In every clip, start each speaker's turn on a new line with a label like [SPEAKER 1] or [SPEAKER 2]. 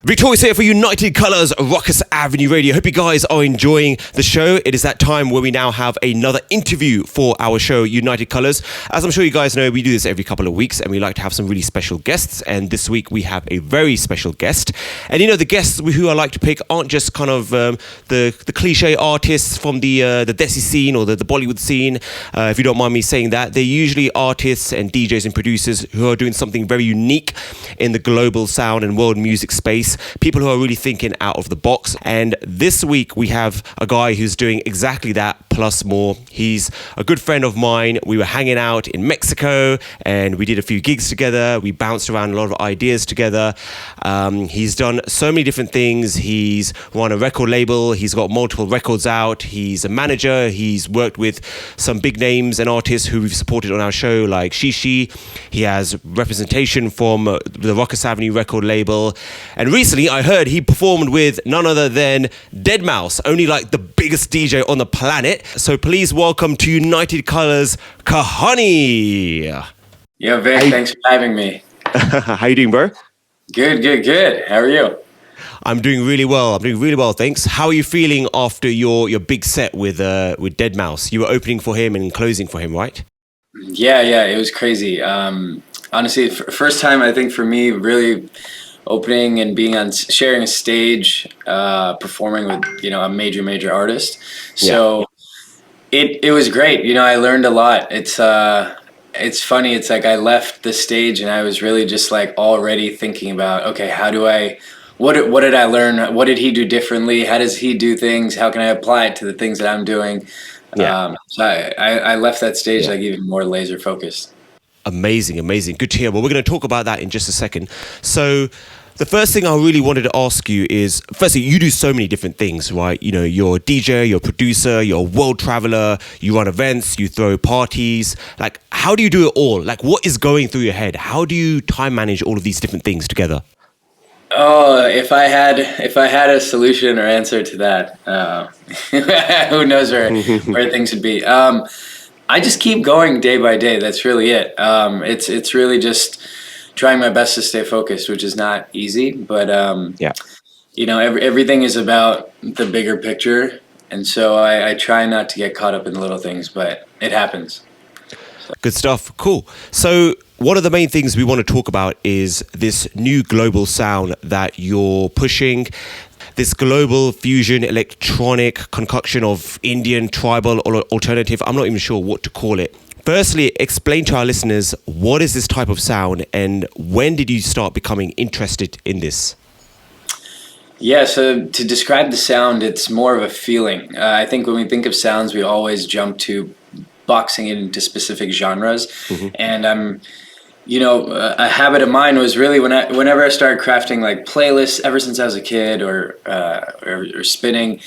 [SPEAKER 1] Vik Toreus here for United Colours, Rukus Avenue Radio. Hope you guys are enjoying the show. It is that time where we now have another interview for our show, United Colours. As I'm sure you guys know, we do this every couple of weeks and we like to have some really special guests. And this week we have a very special guest. And you know, the guests who I like to pick aren't just kind of the cliche artists from the Desi scene or the Bollywood scene, if you don't mind me saying that. They're usually artists and DJs and producers who are doing something very unique in the global sound and world music space. People who are really thinking out of the box. And this week we have a guy who's doing exactly that plus more. He's a good friend of mine. We were hanging out in Mexico and we did a few gigs together. We bounced around a lot of ideas together. He's done so many different things. He's run a record label. He's got multiple records out. He's a manager. He's worked with some big names and artists who we've supported on our show like Shishi. He has representation from the Rukus Avenue record label. And recently, I heard he performed with none other than Deadmau5, only like the biggest DJ on the planet. So please welcome to United Colours, Kahani.
[SPEAKER 2] Yo, Vic, thanks for having me.
[SPEAKER 1] How you doing, bro?
[SPEAKER 2] Good. How are you?
[SPEAKER 1] I'm doing really well. Thanks. How are you feeling after your big set with Deadmau5? You were opening for him and closing for him, right?
[SPEAKER 2] Yeah, it was crazy. Honestly, first time I think for me really opening and being on sharing a stage, performing with a major artist. So it was great. I learned a lot. It's funny. It's like I left the stage and I was really just like already thinking about, okay, what did I learn? What did he do differently? How does he do things? How can I apply it to the things that I'm doing? So I left that stage like even more laser focused.
[SPEAKER 1] Amazing. Good to hear. Well, we're going to talk about that in just a second. So the first thing I really wanted to ask you is, firstly, you do so many different things, right? You're a DJ, you're a producer, you're a world traveler, you run events, you throw parties. Like, how do you do it all? Like, what is going through your head? How do you time manage all of these different things together?
[SPEAKER 2] Oh, if I had a solution or answer to that, who knows where things would be. I just keep going day by day. That's really it. It's really just trying my best to stay focused, which is not easy. But everything is about the bigger picture, and so I try not to get caught up in the little things, but it happens. So.
[SPEAKER 1] Good stuff. Cool. So one of the main things we want to talk about is this new global sound that you're pushing. This global fusion electronic concoction of Indian, tribal, or alternative. I'm not even sure what to call it. Firstly, explain to our listeners, what is this type of sound and when did you start becoming interested in this?
[SPEAKER 2] Yeah, so to describe the sound, it's more of a feeling. I think when we think of sounds, we always jump to boxing it into specific genres. Mm-hmm. And a habit of mine was really whenever I started crafting like playlists ever since I was a kid or spinning,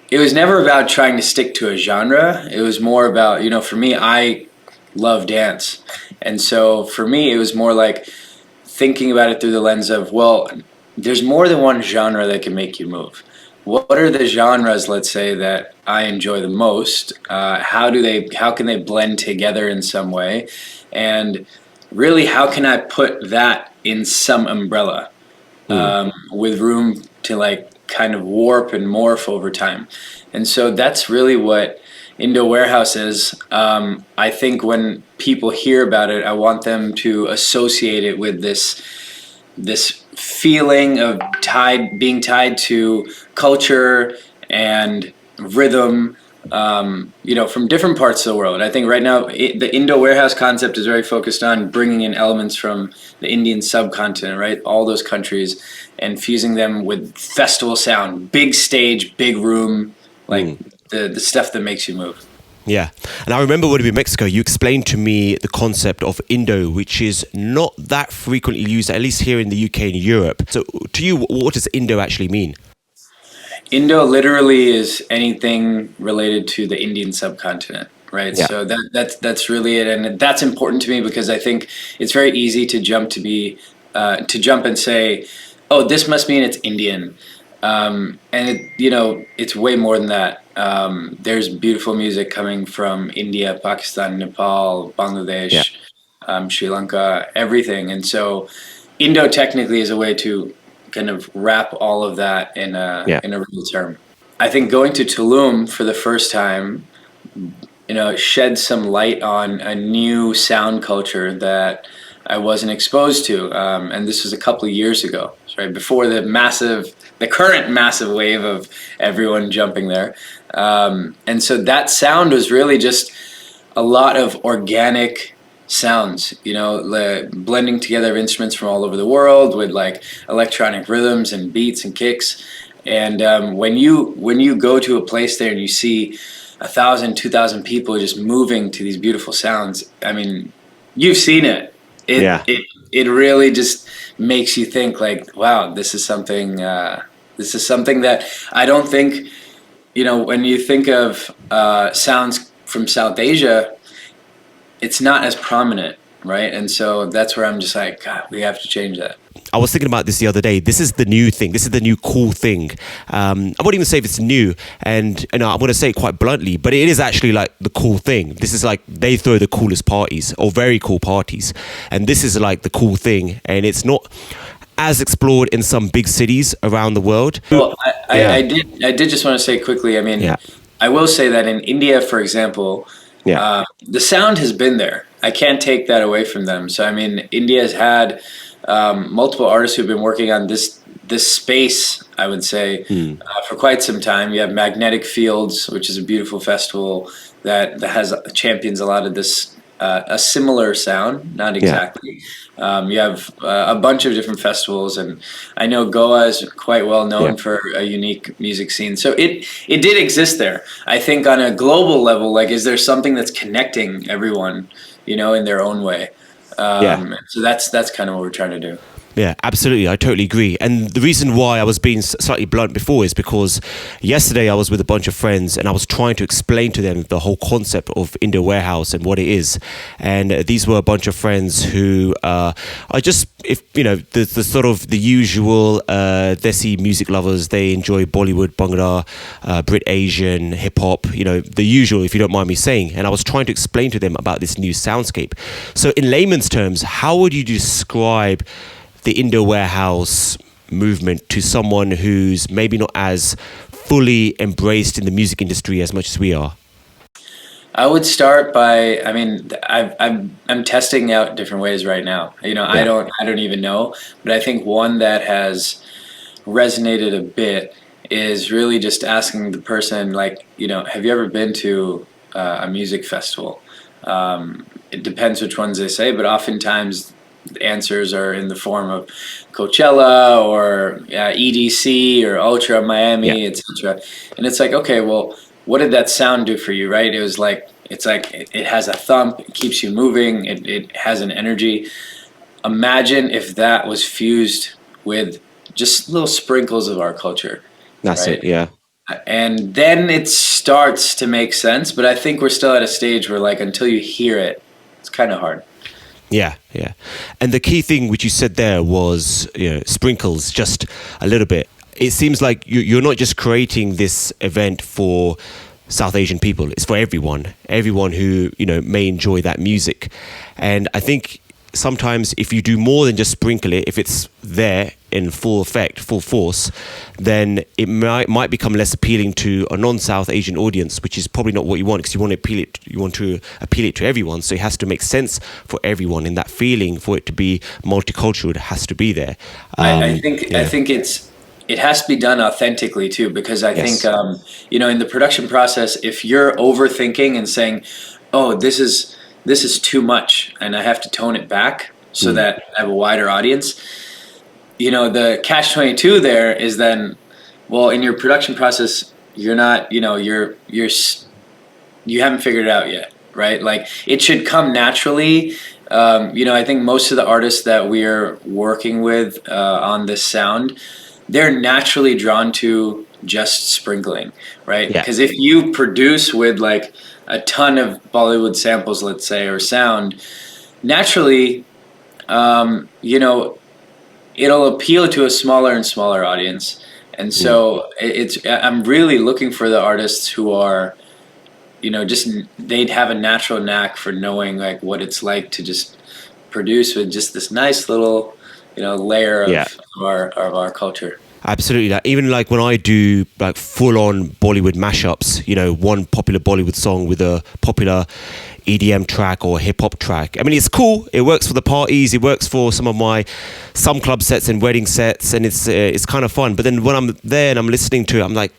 [SPEAKER 2] it was never about trying to stick to a genre. It was more about, for me, I love dance. And so for me, it was more like thinking about it through the lens of, well, there's more than one genre that can make you move. What are the genres, let's say, that I enjoy the most? How can they blend together in some way? And really, how can I put that in some umbrella with room to like kind of warp and morph over time? And so that's really what Indo WareHouse is. I think when people hear about it, I want them to associate it with this feeling of being tied to culture and rhythm, from different parts of the world. I think right now the Indo WareHouse concept is very focused on bringing in elements from the Indian subcontinent, right? All those countries, and fusing them with festival sound, big stage, big room, like the stuff that makes you move.
[SPEAKER 1] Yeah. And I remember when we were in Mexico, you explained to me the concept of Indo, which is not that frequently used, at least here in the UK and Europe. So to you, what does Indo actually mean?
[SPEAKER 2] Indo literally is anything related to the Indian subcontinent, right? Yeah. So that's really it, and that's important to me because I think it's very easy to jump and say, "Oh, this must mean it's Indian," and it's way more than that. There's beautiful music coming from India, Pakistan, Nepal, Bangladesh, Sri Lanka, everything, and so Indo technically is a way to kind of wrap all of that
[SPEAKER 1] Yeah.
[SPEAKER 2] in a real term. I think going to Tulum for the first time, shed some light on a new sound culture that I wasn't exposed to. And this was a couple of years ago, right before the current massive wave of everyone jumping there. And so that sound was really just a lot of organic sounds, blending together of instruments from all over the world with like electronic rhythms and beats and kicks. And when you go to a place there and you see 1,000, 2,000 people just moving to these beautiful sounds, I mean, you've seen it.
[SPEAKER 1] Yeah.
[SPEAKER 2] It really just makes you think like, wow, this is something. This is something that I don't think, when you think of sounds from South Asia, it's not as prominent, right? And so that's where I'm just like, God, we have to change that.
[SPEAKER 1] I was thinking about this the other day. This is the new thing. This is the new cool thing. I won't even say if it's new, and I'm going to say it quite bluntly, but it is actually like the cool thing. This is like they throw the coolest parties, or very cool parties, and this is like the cool thing, and it's not as explored in some big cities around the world.
[SPEAKER 2] Well, I did just want to say quickly. I mean, I will say that in India, for example, the sound has been there. I can't take that away from them. So I mean, India has had multiple artists who've been working on this space, I would say, for quite some time. You have Magnetic Fields, which is a beautiful festival that has champions a lot of this a similar sound, not exactly. You have a bunch of different festivals, and I know Goa is quite well known for a unique music scene. So it did exist there. I think on a global level, like, is there something that's connecting everyone, in their own way? So that's kind of what we're trying to do.
[SPEAKER 1] Yeah, absolutely. I totally agree. And the reason why I was being slightly blunt before is because yesterday I was with a bunch of friends and I was trying to explain to them the whole concept of Indo WareHouse and what it is. And these were a bunch of friends who are just, the sort of the usual Desi music lovers. They enjoy Bollywood, Bhangra, Brit Asian, hip hop, the usual, if you don't mind me saying. And I was trying to explain to them about this new soundscape. So in layman's terms, how would you describe the Indo WareHouse movement to someone who's maybe not as fully embraced in the music industry as much as we are?
[SPEAKER 2] I would start by, I'm testing out different ways right now. I don't even know, but I think one that has resonated a bit is really just asking the person, like, have you ever been to a music festival? It depends which ones they say, but oftentimes the answers are in the form of Coachella or EDC or Ultra Miami, etc. And it's like, okay, well, what did that sound do for you, right? It has a thump, it keeps you moving, it has an energy. Imagine if that was fused with just little sprinkles of our culture.
[SPEAKER 1] That's
[SPEAKER 2] right?
[SPEAKER 1] it, yeah.
[SPEAKER 2] And then it starts to make sense, but I think we're still at a stage where, like, until you hear it, it's kind of hard.
[SPEAKER 1] Yeah. And the key thing which you said there was, sprinkles, just a little bit. It seems like you're not just creating this event for South Asian people. It's for everyone who, may enjoy that music. And I think sometimes if you do more than just sprinkle it, if it's there in full effect, full force, then it might become less appealing to a non-South Asian audience, which is probably not what you want, because you want to appeal it to everyone. So it has to make sense for everyone, and that feeling for it to be multicultural, it has to be there.
[SPEAKER 2] I think it has to be done authentically too, because I think in the production process, if you're overthinking and saying, oh, this is too much and I have to tone it back so that I have a wider audience, the catch-22 there is then, well, in your production process, you're not, you haven't figured it out yet, right? Like, it should come naturally. I think most of the artists that we're working with on this sound, they're naturally drawn to just sprinkling, right? Because if you produce with like a ton of Bollywood samples, let's say, or sound, naturally, it'll appeal to a smaller and smaller audience. And so I'm really looking for the artists who are, they'd have a natural knack for knowing like what it's like to just produce with just this nice little layer
[SPEAKER 1] Yeah.
[SPEAKER 2] of our culture.
[SPEAKER 1] Absolutely. Like, even like when I do like full on Bollywood mashups, one popular Bollywood song with a popular EDM track or hip hop track. I mean, it's cool. It works for the parties. It works for some club sets and wedding sets, and it's kind of fun. But then when I'm there and I'm listening to it, I'm like,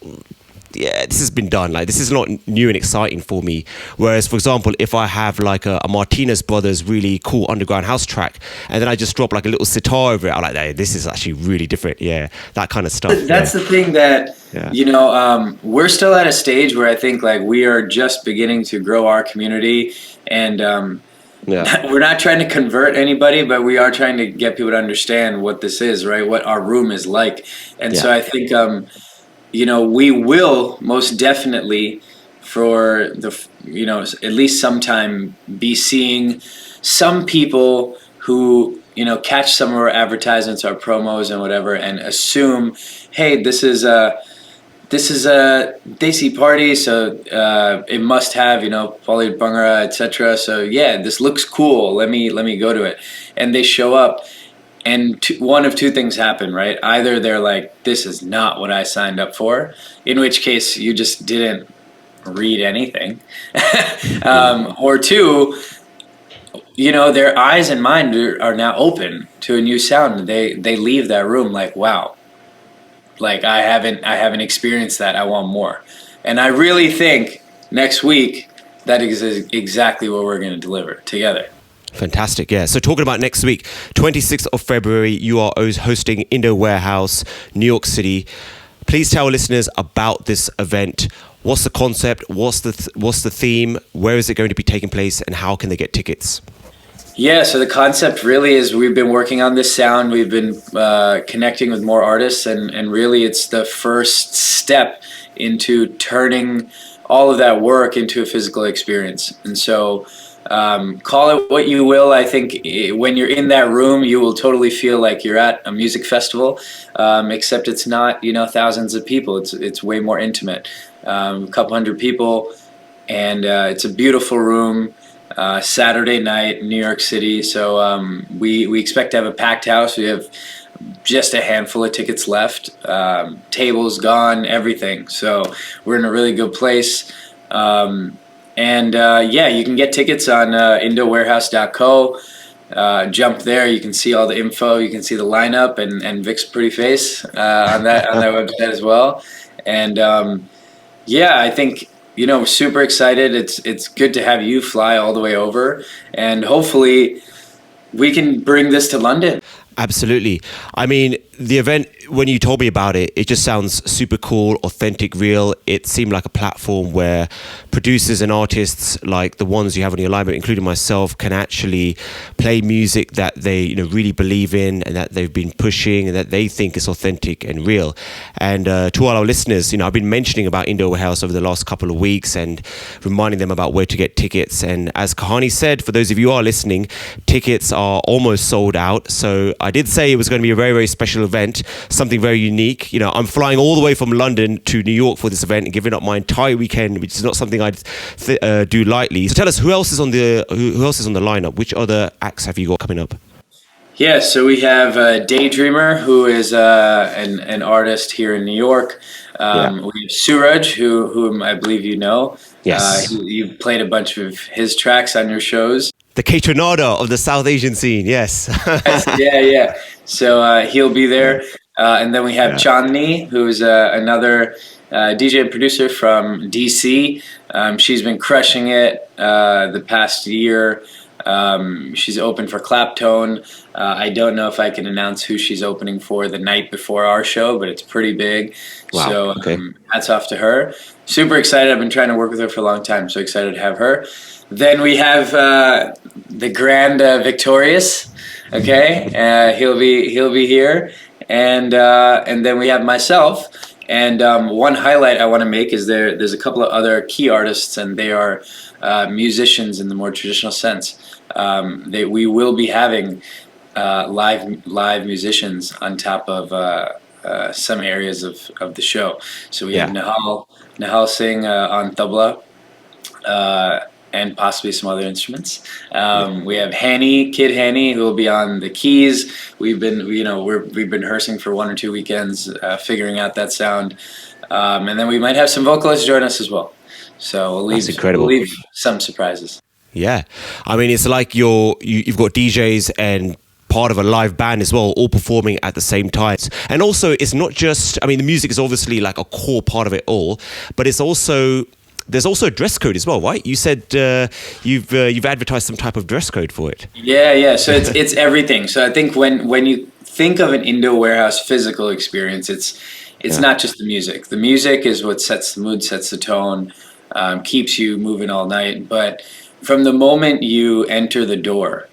[SPEAKER 1] yeah, this has been done. Like, this is not new and exciting for me. Whereas, for example, if I have like a Martinez Brothers really cool underground house track, and then I just drop like a little sitar over it, I'm like, hey, this is actually really different. Yeah, that kind of stuff.
[SPEAKER 2] That's the thing that, we're still at a stage where I think like we are just beginning to grow our community, and we're not trying to convert anybody, but we are trying to get people to understand what this is, right? What our room is like. And so I think, we will most definitely for at least sometime be seeing some people who, catch some of our advertisements, our promos and whatever, and assume, hey, this is a Desi party, so it must have, Pali Bhangra, etc. So yeah, this looks cool. Let me go to it. And they show up, and one of two things happen, right? Either they're like, this is not what I signed up for, in which case you just didn't read anything. Or two, their eyes and mind are now open to a new sound. They leave that room like, wow, like I haven't experienced that. I want more. And I really think next week that is exactly what we're going to deliver together.
[SPEAKER 1] Fantastic, yeah. So talking about next week, 26th of February, you are hosting Indo WareHouse, New York City. Please tell listeners about this event. What's the concept? What's the theme? Where is it going to be taking place? And how can they get tickets?
[SPEAKER 2] Yeah, so the concept really is we've been working on this sound. We've been connecting with more artists, and really it's the first step into turning all of that work into a physical experience. And so call it what you will. I think when you're in that room, you will totally feel like you're at a music festival, except it's not, thousands of people. It's way more intimate. A couple hundred people, and it's a beautiful room. Saturday night, New York City. So we expect to have a packed house. We have just a handful of tickets left. Tables gone, everything. So we're in a really good place. You can get tickets on IndoWareHouse.co. Jump there. You can see all the info. You can see the lineup and Vik's pretty face on that website as well. And I think, super excited. It's good to have you fly all the way over, and hopefully we can bring this to London.
[SPEAKER 1] Absolutely. I mean, the event, when you told me about it, it just sounds super cool, authentic, real. It seemed like a platform where producers and artists like the ones you have on your lineup, including myself, can actually play music that they really believe in and that they've been pushing and that they think is authentic and real. And to all our listeners, I've been mentioning about Indo House over the last couple of weeks and reminding them about where to get tickets. And as Kahani said, for those of you who are listening, tickets are almost sold out. So I did say it was going to be a very, very special event, something very unique. I'm flying all the way from London to New York for this event and giving up my entire weekend, which is not something I'd do lightly. So tell us, who else is on the lineup? Which other acts have you got coming up?
[SPEAKER 2] Yeah, so we have Daydreamer, who is an artist here in New York. We have Suraj, whom I believe you know.
[SPEAKER 1] Yes.
[SPEAKER 2] You've played a bunch of his tracks on your shows.
[SPEAKER 1] The K-Tornado of the South Asian scene, yes.
[SPEAKER 2] Yeah. So he'll be there. And then we have Chandni, who's another DJ and producer from DC. She's been crushing it the past year. She's open for Claptone. I don't know if I can announce who she's opening for the night before our show, but it's pretty big.
[SPEAKER 1] Wow.
[SPEAKER 2] So
[SPEAKER 1] Okay.
[SPEAKER 2] hats off to her. Super excited. I've been trying to work with her for a long time, so excited to have her. Then we have the grand Vik Toreus. Okay, he'll be here, and then we have myself. And one highlight I want to make is there's a couple of other key artists, and they are musicians in the more traditional sense. We will be having live musicians on top of some areas of the show. So we have Nahal Singh on tabla. and possibly some other instruments. We have Kid Hani, who will be on the keys. We've been rehearsing for 1 or 2 weekends, figuring out that sound, and then we might have some vocalists join us as well. So we'll leave some surprises.
[SPEAKER 1] Yeah, I mean, it's like you've got DJs and part of a live band as well, all performing at the same time. And also, it's not just, I mean, the music is obviously like a core part of it all, but there's also a dress code as well, right? You said you've advertised some type of dress code for it.
[SPEAKER 2] Yeah. So it's everything. So I think when you think of an Indo WareHouse physical experience, it's not just the music. The music is what sets the mood, sets the tone, keeps you moving all night. But from the moment you enter the door,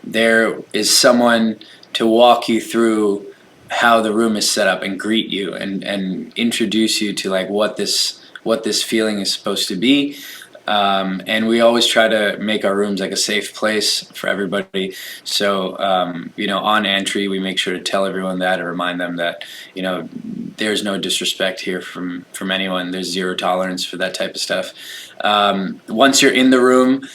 [SPEAKER 2] there is someone to walk you through how the room is set up and greet you and introduce you to like what this feeling is supposed to be. And we always try to make our rooms like a safe place for everybody. So, on entry, we make sure to tell everyone that and remind them that, there's no disrespect here from anyone. There's zero tolerance for that type of stuff. Once you're in the room,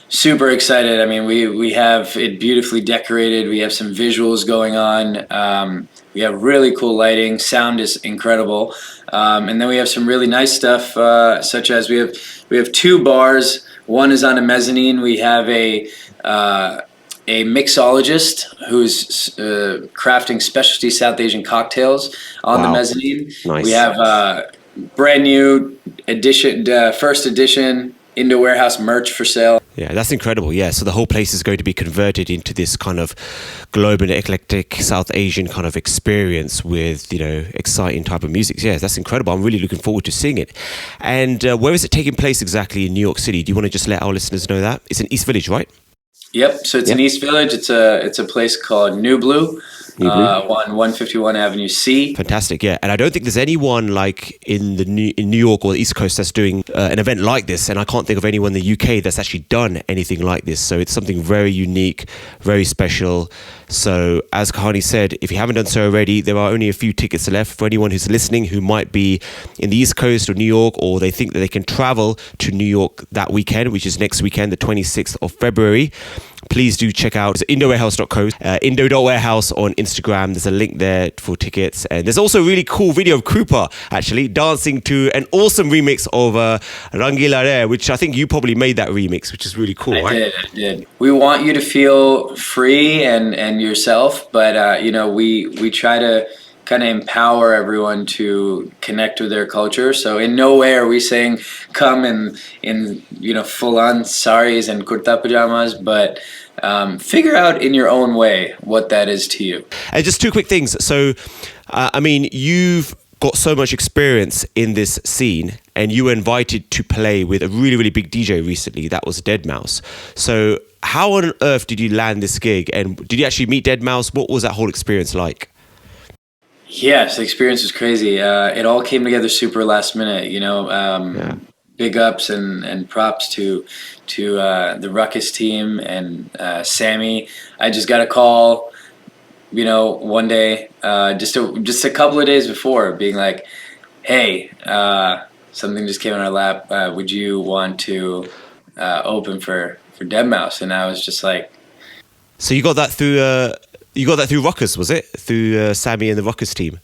[SPEAKER 2] super excited. I mean, we have it beautifully decorated. We have some visuals going on. We have really cool lighting. Sound is incredible. And then we have some really nice stuff, such as we have 2 bars. One is on a mezzanine. We have a mixologist who's crafting specialty South Asian cocktails on the mezzanine.
[SPEAKER 1] Nice.
[SPEAKER 2] We have brand new first edition Indo WareHouse merch for sale.
[SPEAKER 1] Yeah, that's incredible. Yeah, so the whole place is going to be converted into this kind of global, eclectic South Asian kind of experience with, exciting type of music. Yeah, that's incredible. I'm really looking forward to seeing it. And where is it taking place exactly in New York City? Do you want to just let our listeners know that? It's in East Village, right?
[SPEAKER 2] Yep. So it's in East Village. It's a place called New Blue. On 151 Avenue C.
[SPEAKER 1] Fantastic, yeah. And I don't think there's anyone like in New York or the East Coast that's doing an event like this. And I can't think of anyone in the UK that's actually done anything like this. So it's something very unique, very special. So as Kahani said, if you haven't done so already, there are only a few tickets left for anyone who's listening who might be in the East Coast or New York, or they think that they can travel to New York that weekend, which is next weekend, the 26th of February. Please do check out IndoWareHouse.co, Indo.WareHouse on Instagram. There's a link there for tickets. And there's also a really cool video of Krupa actually dancing to an awesome remix of Rangila Re, which I think you probably made that remix, which is really cool, right?
[SPEAKER 2] I did. We want you to feel free and yourself, but we try to kind of empower everyone to connect with their culture. So in no way are we saying come in full on saris and kurta pajamas, but figure out in your own way what that is to you.
[SPEAKER 1] And just 2 quick things. So, you've got so much experience in this scene, and you were invited to play with a really, really big DJ recently. That was Deadmau5. So how on earth did you land this gig? And did you actually meet Deadmau5? What was that whole experience like?
[SPEAKER 2] Yes, the experience was crazy. It all came together super last minute, Big ups and props to the Rukus team and Sammy. I just got a call, one day, just a couple of days before, being like, "Hey, something just came in our lap. Would you want to open for Deadmau5?" And I was just like,
[SPEAKER 1] "So you got that through?" You got that through Rukus, was it? Through Sammy and the Rukus team?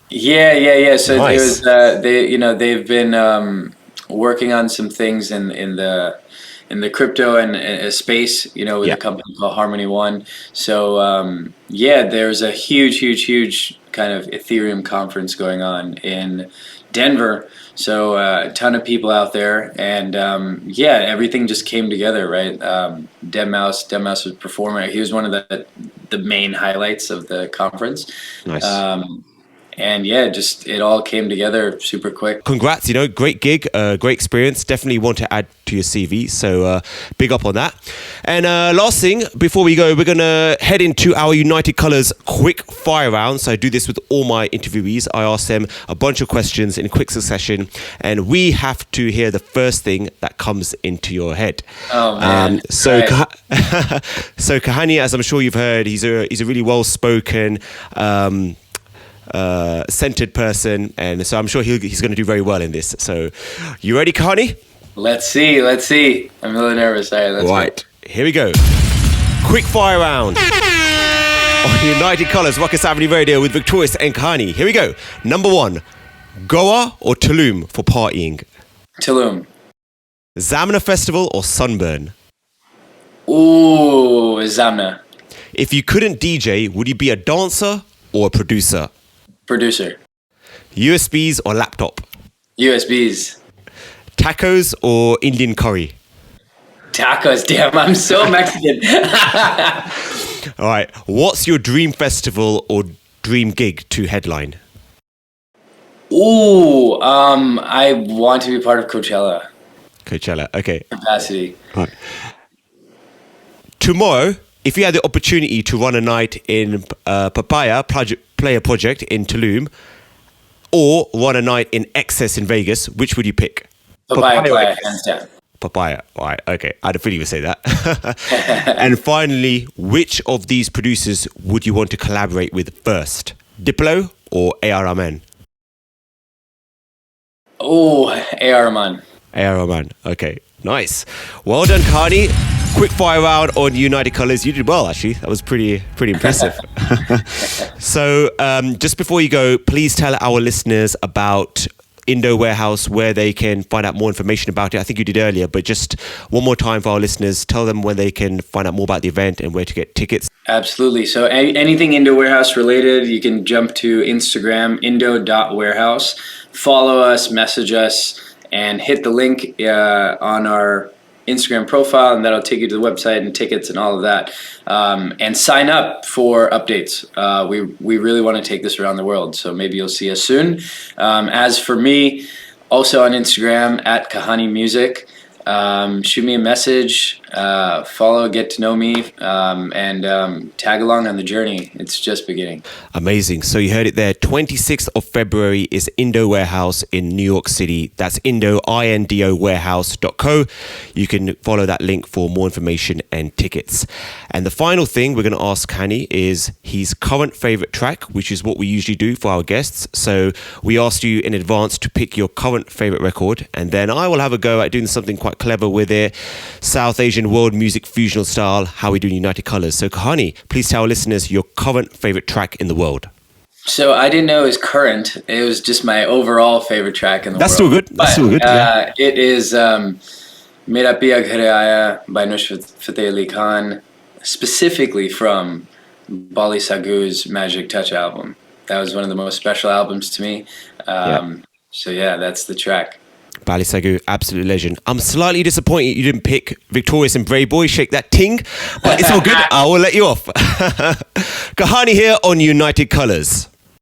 [SPEAKER 2] Yeah. So
[SPEAKER 1] nice.
[SPEAKER 2] they've been working on some things in the crypto and space, with a company called Harmony One. So there's a huge kind of Ethereum conference going on in Denver. So a ton of people out there, and everything just came together, right? Deadmau5 was performing. He was one of the main highlights of the conference.
[SPEAKER 1] Nice.
[SPEAKER 2] And just it all came together super quick.
[SPEAKER 1] Congrats, great gig, great experience. Definitely want to add to your CV. So big up on that. And last thing, before we go, we're going to head into our United Colors quick fire round. So I do this with all my interviewees. I ask them a bunch of questions in quick succession, and we have to hear the first thing that comes into your head.
[SPEAKER 2] Oh, man.
[SPEAKER 1] So Kahani, as I'm sure you've heard, he's a really well-spoken, centered person, and so I'm sure he's going to do very well in this. So, you ready, Kahani?
[SPEAKER 2] Let's see. I'm a little nervous. All right, let's
[SPEAKER 1] Right, here we go. Quick fire round. On United Colors, Rukus Avenue Radio with Vik Toreus and Kahani. Here we go. Number 1, Goa or Tulum for partying?
[SPEAKER 2] Tulum.
[SPEAKER 1] Zamna Festival or Sunburn?
[SPEAKER 2] Ooh, Zamna.
[SPEAKER 1] If you couldn't DJ, would you be a dancer or a producer?
[SPEAKER 2] Producer.
[SPEAKER 1] USBs or laptop?
[SPEAKER 2] USBs.
[SPEAKER 1] Tacos or Indian curry?
[SPEAKER 2] Tacos. Damn, I'm so Mexican.
[SPEAKER 1] All right. What's your dream festival or dream gig to headline?
[SPEAKER 2] Ooh, I want to be part of Coachella.
[SPEAKER 1] Coachella. Okay.
[SPEAKER 2] Capacity.
[SPEAKER 1] All right. Tomorrow, if you had the opportunity to run a night in Papaya Player Project in Tulum or run a night in Excess in Vegas, which would you pick?
[SPEAKER 2] Papaya, hands down.
[SPEAKER 1] Papaya. All right. Okay. I had a feeling you would say that. And finally, which of these producers would you want to collaborate with first? Diplo or A.R. Rahman?
[SPEAKER 2] Oh, A.R. Rahman.
[SPEAKER 1] A.R. Rahman. Okay. Nice. Well done, Kahani. Quick fire round on United Colors. You did well, actually. That was pretty impressive. So, just before you go, please tell our listeners about Indo WareHouse, where they can find out more information about it. I think you did earlier, but just one more time for our listeners, tell them where they can find out more about the event and where to get tickets.
[SPEAKER 2] Absolutely. So anything Indo WareHouse related, you can jump to Instagram, indo.warehouse, follow us, message us, and hit the link on our Instagram profile, and that'll take you to the website and tickets and all of that. And sign up for updates. We really want to take this around the world, so maybe you'll see us soon. As for me, also on Instagram at Kahani Music. Shoot me a message, follow, get to know me, and tag along on the journey. It's just beginning.
[SPEAKER 1] Amazing. So you heard it there. 26th of February is Indo WareHouse in New York City. That's Indo, I-N-D-O warehouse.co. You can follow that link for more information and tickets. And the final thing we're going to ask Kahani is his current favorite track, which is what we usually do for our guests. So we asked you in advance to pick your current favorite record, and then I will have a go at doing something quite clever with it. South Asian world music fusional style, how we do in United Colors. So Kahani, please tell our listeners your current favorite track in the world.
[SPEAKER 2] So I didn't know it was current. It was just my overall favorite track in the
[SPEAKER 1] That's
[SPEAKER 2] world.
[SPEAKER 1] still good. That's still good. Yeah.
[SPEAKER 2] It is Mera Piya Ghare Aaya by Nusrat Fateh Ali Khan, specifically from Bali Sagu's Magic Touch album. That was one of the most special albums to me. So yeah, that's the track.
[SPEAKER 1] Bali Sagu, absolute legend. I'm slightly disappointed you didn't pick Vik Toreus and Brave Boy, Shake That Ting, but it's all good. I will let you off. Kahani here on United Colors.